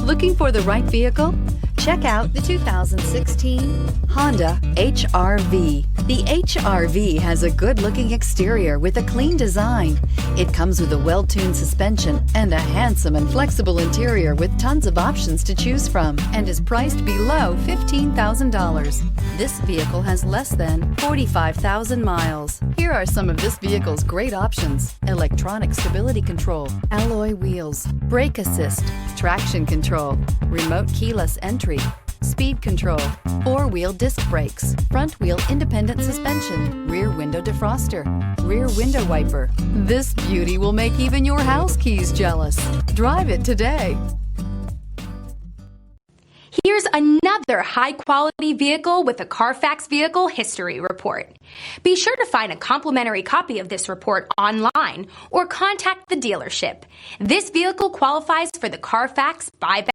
Looking for the right vehicle? Check out the 2016 Honda HR-V. The HR-V has a good-looking exterior with a clean design. It comes with a well-tuned suspension and a handsome and flexible interior with tons of options to choose from and is priced below $15,000. This vehicle has less than 45,000 miles. Here are some of this vehicle's great options: electronic stability control, alloy wheels, brake assist, traction control, remote keyless entry, speed control, four-wheel disc brakes, front-wheel independent suspension, rear window defroster, rear window wiper. This beauty will make even your house keys jealous. Drive it today. Here's another high-quality vehicle with a Carfax Vehicle History Report. Be sure to find a complimentary copy of this report online or contact the dealership. This vehicle qualifies for the Carfax buyback